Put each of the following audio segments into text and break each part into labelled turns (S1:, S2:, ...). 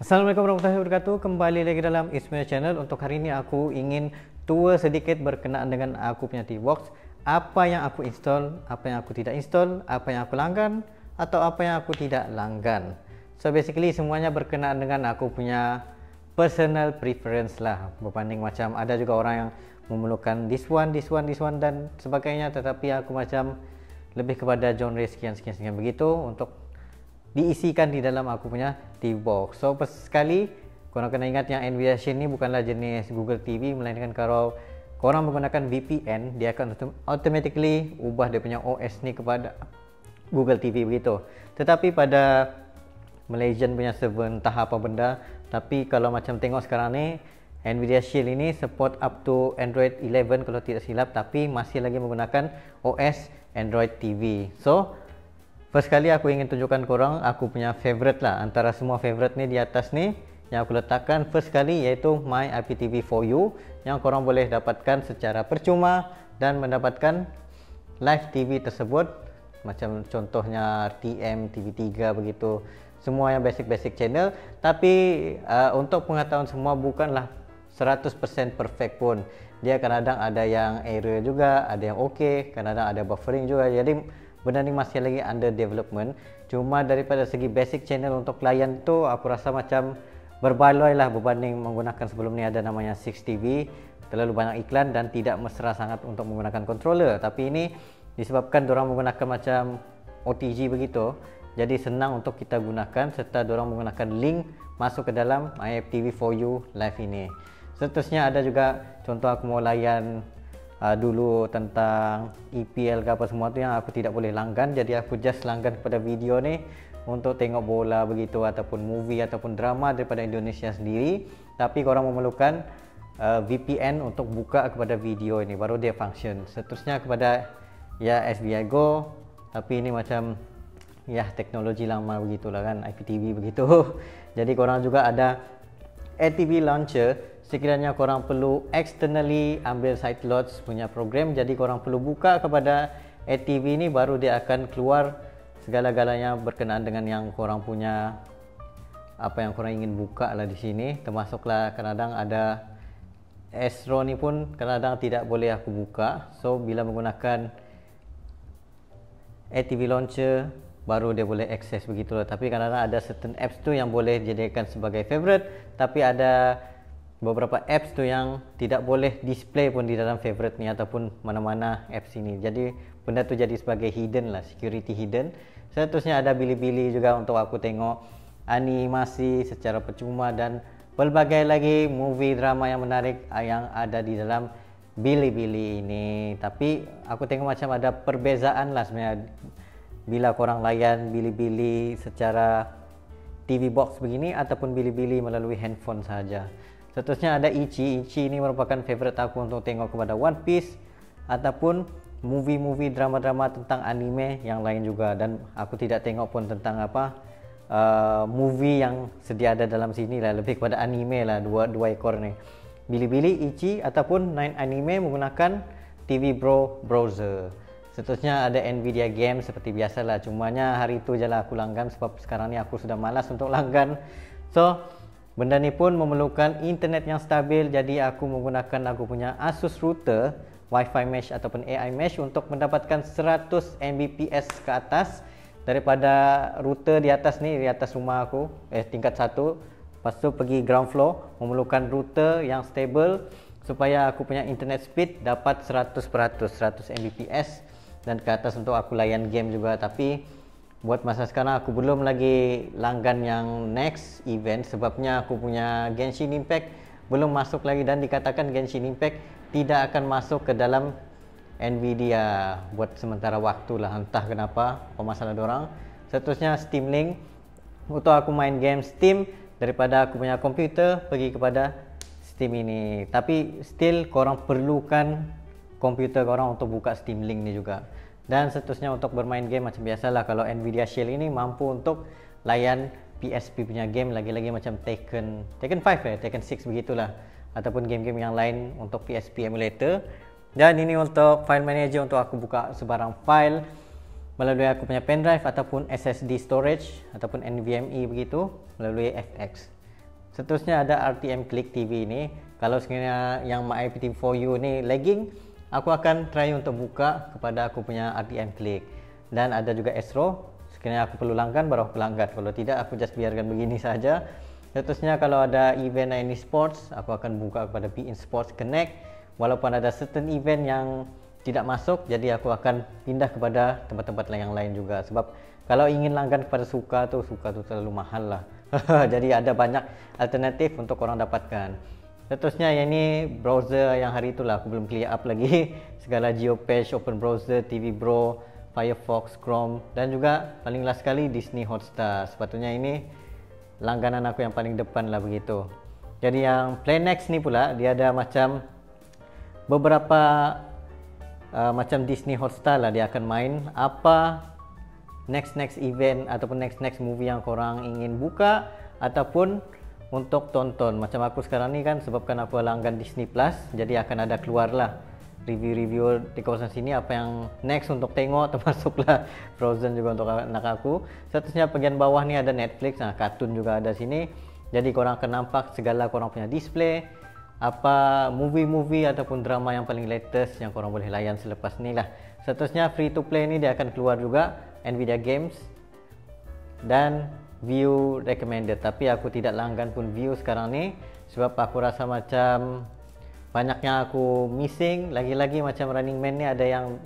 S1: Assalamualaikum warahmatullahi wabarakatuh. Kembali lagi dalam Ismail Channel. Untuk hari ini aku ingin tua sedikit berkenaan dengan aku punya T-Box. Apa yang aku install, apa yang aku tidak install, apa yang aku langgan atau apa yang aku tidak langgan. So basically semuanya berkenaan dengan aku punya personal preference lah. Berbanding macam ada juga orang yang memerlukan this one dan sebagainya, tetapi aku macam lebih kepada genre sekian begitu untuk diisikan di dalam aku punya T-Box. So sekali korang kena ingat yang Nvidia Shield ni bukanlah jenis Google TV, melainkan kalau korang menggunakan VPN, dia akan automatically ubah dia punya OS ni kepada Google TV begitu. Tetapi pada Malaysian punya server entah apa benda, tapi kalau macam tengok sekarang ni Nvidia Shield ini support up to Android 11 kalau tidak silap, tapi masih lagi menggunakan OS Android TV. So first kali aku ingin tunjukkan korang aku punya favorite lah. Antara semua favorite ni di atas ni yang aku letakkan first kali iaitu My IPTV 4U yang korang boleh dapatkan secara percuma dan mendapatkan live TV tersebut macam contohnya RTM, TV3 begitu. Semua yang basic channel, tapi untuk pengetahuan semua bukanlah 100% perfect pun. Dia kadang-kadang ada yang error juga, ada yang okey, kadang-kadang ada buffering juga. Jadi benda ni masih lagi under development. Cuma daripada segi basic channel untuk klien tu aku rasa macam berbaloi lah berbanding menggunakan sebelum ni ada namanya 6TV, terlalu banyak iklan dan tidak mesra sangat untuk menggunakan controller. Tapi ini disebabkan diorang menggunakan macam OTG begitu, jadi senang untuk kita gunakan serta diorang menggunakan link masuk ke dalam MyFTV 4U live ini. Seterusnya ada juga contoh aku mau layan dulu tentang EPL ke apa semua tu yang aku tidak boleh langgan, jadi aku just langgan kepada video ni untuk tengok bola begitu ataupun movie ataupun drama daripada Indonesia sendiri. Tapi korang memerlukan VPN untuk buka kepada video ini baru dia function. Seterusnya kepada ya SBI Go, tapi ini macam ya teknologi lama begitulah kan, IPTV begitu. Jadi korang juga ada ATV launcher sekiranya korang perlu externally ambil sideloads punya program, jadi korang perlu buka kepada ATV ni baru dia akan keluar segala-galanya berkenaan dengan yang korang punya apa yang korang ingin buka lah di sini. Termasuklah kadang-kadang ada Astro ni pun kadang-kadang tidak boleh aku buka. So bila menggunakan ATV launcher baru dia boleh access begitulah. Tapi kadang-kadang ada certain apps tu yang boleh dijadikan sebagai favorite, tapi ada beberapa apps tu yang tidak boleh display pun di dalam favorite ni ataupun mana-mana apps ini. Jadi benda tu jadi sebagai hidden lah, security hidden. Seterusnya ada Bilibili juga untuk aku tengok animasi secara percuma dan pelbagai lagi movie drama yang menarik yang ada di dalam Bilibili ini. Tapi aku tengok macam ada perbezaan lah sebenarnya bila korang layan Bilibili secara TV box begini ataupun Bilibili melalui handphone saja. Seterusnya ada Ichi. Ichi ini merupakan favorite aku untuk tengok kepada One Piece ataupun movie-movie drama-drama tentang anime yang lain juga. Dan aku tidak tengok pun tentang apa movie yang sedia ada dalam sini lah, lebih kepada anime lah, dua ekor ni. Bilibili, Ichi ataupun 9 Anime menggunakan TV Bro browser. Seterusnya ada Nvidia Game seperti biasalah, cumanya hari itu je lah aku langgan sebab sekarang ni aku sudah malas untuk langgan. So benda ni pun memerlukan internet yang stabil, jadi aku menggunakan aku punya Asus router Wi-Fi mesh ataupun AI mesh untuk mendapatkan 100 Mbps ke atas daripada router di atas ni, di atas rumah aku, tingkat 1. Lepas tu pergi ground floor, memerlukan router yang stable supaya aku punya internet speed dapat 100% 100 Mbps dan ke atas untuk aku layan game juga. Tapi buat masa sekarang aku belum lagi langgan yang next event sebabnya aku punya Genshin Impact belum masuk lagi dan dikatakan Genshin Impact tidak akan masuk ke dalam Nvidia buat sementara waktu lah, entah kenapa masalah dorang. Seterusnya Steam Link untuk aku main game Steam daripada aku punya komputer pergi kepada Steam ini. Tapi still korang perlukan komputer korang untuk buka Steam Link ni juga. Dan seterusnya untuk bermain game macam biasalah, kalau Nvidia Shield ini mampu untuk layan PSP punya game, lagi-lagi macam Tekken 5 Tekken 6 begitulah, ataupun game-game yang lain untuk PSP emulator. Dan ini untuk file manager untuk aku buka sebarang file melalui aku punya pendrive ataupun SSD storage ataupun NVMe begitu melalui FX. Seterusnya ada RTM Click TV ini. Kalau sekiranya yang My IPTV for You ni lagging, aku akan try untuk buka kepada aku punya RTM Click. Dan ada juga Astro. Sekiranya aku perlu langgan baru aku langgan. Kalau tidak aku just biarkan begini saja. Seterusnya kalau ada event any sports, aku akan buka kepada Bein Sports Connect. Walaupun ada certain event yang tidak masuk, jadi aku akan pindah kepada tempat-tempat yang lain juga. Sebab kalau ingin langgan kepada suka tu terlalu mahal lah. Jadi ada banyak alternatif untuk orang dapatkan. Seterusnya yang ini browser yang hari itulah aku belum clear up lagi. Segala Geocache, Open Browser, TV Bro, Firefox, Chrome dan juga paling last sekali Disney Hotstar. Sepatutnya ini langganan aku yang paling depan lah begitu. Jadi yang Playnext ni pula dia ada macam beberapa macam Disney Hotstar lah, dia akan main apa next event ataupun next movie yang korang ingin buka ataupun untuk tonton. Macam aku sekarang ni kan, sebabkan aku langgan Disney Plus, jadi akan ada keluar lah review-review di kawasan sini apa yang next untuk tengok, termasuklah Frozen juga untuk anak aku. Seterusnya bagian bawah ni ada Netflix, kartun juga ada sini. Jadi korang akan nampak segala korang punya display, apa movie ataupun drama yang paling latest yang korang boleh layan selepas ni lah. Seterusnya free to play ni dia akan keluar juga Nvidia Games dan View recommended, tapi aku tidak langgan pun View sekarang ni sebab aku rasa macam banyak yang aku missing. Lagi-lagi macam Running Man ni ada yang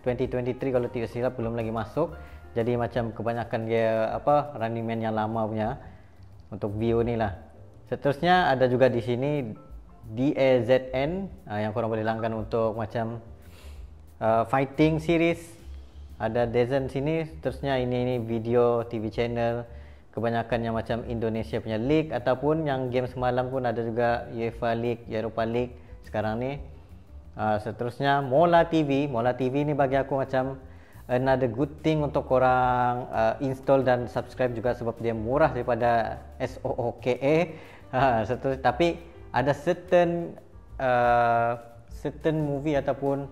S1: 2023 kalau tidak silap belum lagi masuk, jadi macam kebanyakan dia apa Running Man yang lama punya untuk View ni lah. Seterusnya ada juga di sini DAZN yang korang boleh langgan untuk macam fighting series. Ada DAZN sini. Seterusnya ini video TV channel, kebanyakan yang macam Indonesia punya league ataupun yang game semalam pun ada juga UEFA League, Europa League sekarang ni. Seterusnya Mola TV. Mola TV ni bagi aku macam another good thing untuk korang install dan subscribe juga sebab dia murah daripada SOOKA. Seterusnya, tapi ada certain movie ataupun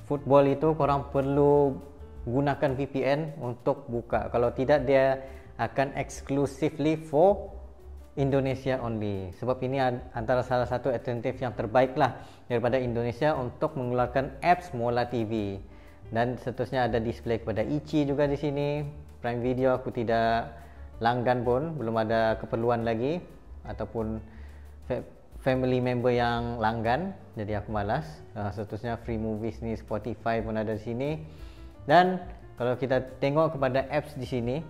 S1: football itu korang perlu gunakan VPN untuk buka. Kalau tidak dia akan exclusively for Indonesia only. Sebab ini antara salah satu alternatif yang terbaik lah daripada Indonesia untuk mengeluarkan apps Mola TV. Dan seterusnya ada display kepada Ichi juga di sini. Prime Video aku tidak langgan pun, belum ada keperluan lagi ataupun family member yang langgan, jadi aku malas. Seterusnya free movies ni Spotify pun ada di sini. Dan kalau kita tengok kepada apps di sini,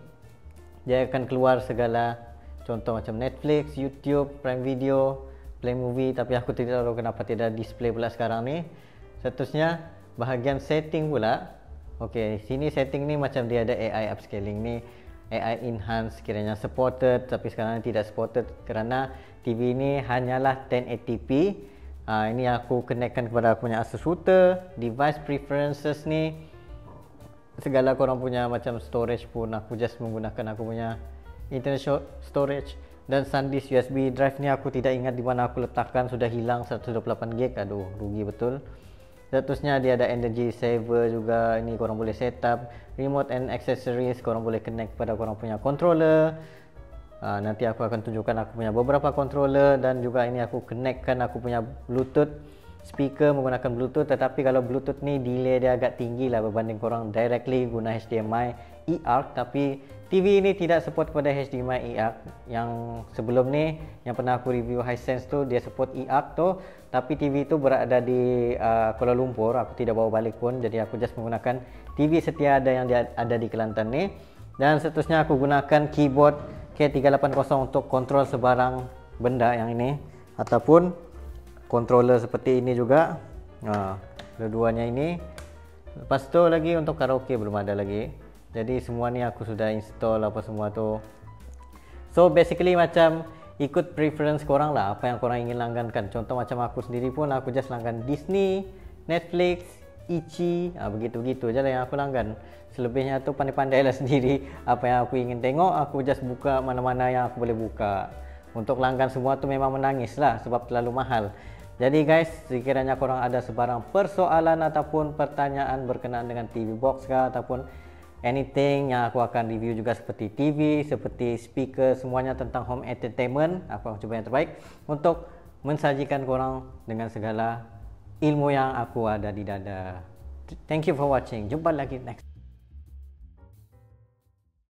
S1: dia akan keluar segala contoh macam Netflix, YouTube, Prime Video, Play Movie, tapi aku tidak tahu kenapa tidak display pula sekarang ni. Seterusnya bahagian setting pula. Okey, sini setting ni macam dia ada AI upscaling ni, AI enhance kiranya supported, tapi sekarang ni tidak supported kerana TV ni hanyalah 1080p. Ini aku connectkan kepada aku punya Asus router. Device preferences ni segala korang punya macam storage pun aku just menggunakan aku punya internal storage. Dan SanDisk USB drive ni aku tidak ingat di mana aku letakkan, sudah hilang 128GB. Aduh, rugi betul. Seterusnya dia ada energy saver juga, ini korang boleh setup. Remote and accessories korang boleh connect kepada korang punya controller. Nanti aku akan tunjukkan aku punya beberapa controller. Dan juga ini aku connectkan aku punya Bluetooth speaker menggunakan Bluetooth, tetapi kalau Bluetooth ni delay dia agak tinggi lah berbanding korang directly guna HDMI eARC. Tapi TV ini tidak support kepada HDMI eARC. Yang sebelum ni yang pernah aku review Hisense tu dia support eARC tu, tapi TV tu berada di Kuala Lumpur, aku tidak bawa balik pun, jadi aku just menggunakan TV setia ada yang ada di Kelantan ni. Dan seterusnya aku gunakan keyboard K380 untuk kontrol sebarang benda yang ini, ataupun controller seperti ini juga. Dua-duanya ini. Lepas tu lagi untuk karaoke belum ada lagi. Jadi semua ni aku sudah install apa semua tu. So basically macam ikut preference korang lah, apa yang korang ingin langgankan. Contoh macam aku sendiri pun aku just langgan Disney, Netflix, Ichi, begitu-begitu je lah yang aku langgan. Selebihnya tu pandai-pandai lah sendiri. Apa yang aku ingin tengok aku just buka mana-mana yang aku boleh buka. Untuk langgan semua tu memang menangis lah sebab terlalu mahal. Jadi guys, sekiranya korang ada sebarang persoalan ataupun pertanyaan berkenaan dengan TV Box ke ataupun anything yang aku akan review juga seperti TV, seperti speaker, semuanya tentang home entertainment. Aku akan cuba yang terbaik untuk mensajikan korang dengan segala ilmu yang aku ada di dada. Thank you for watching. Jumpa lagi next.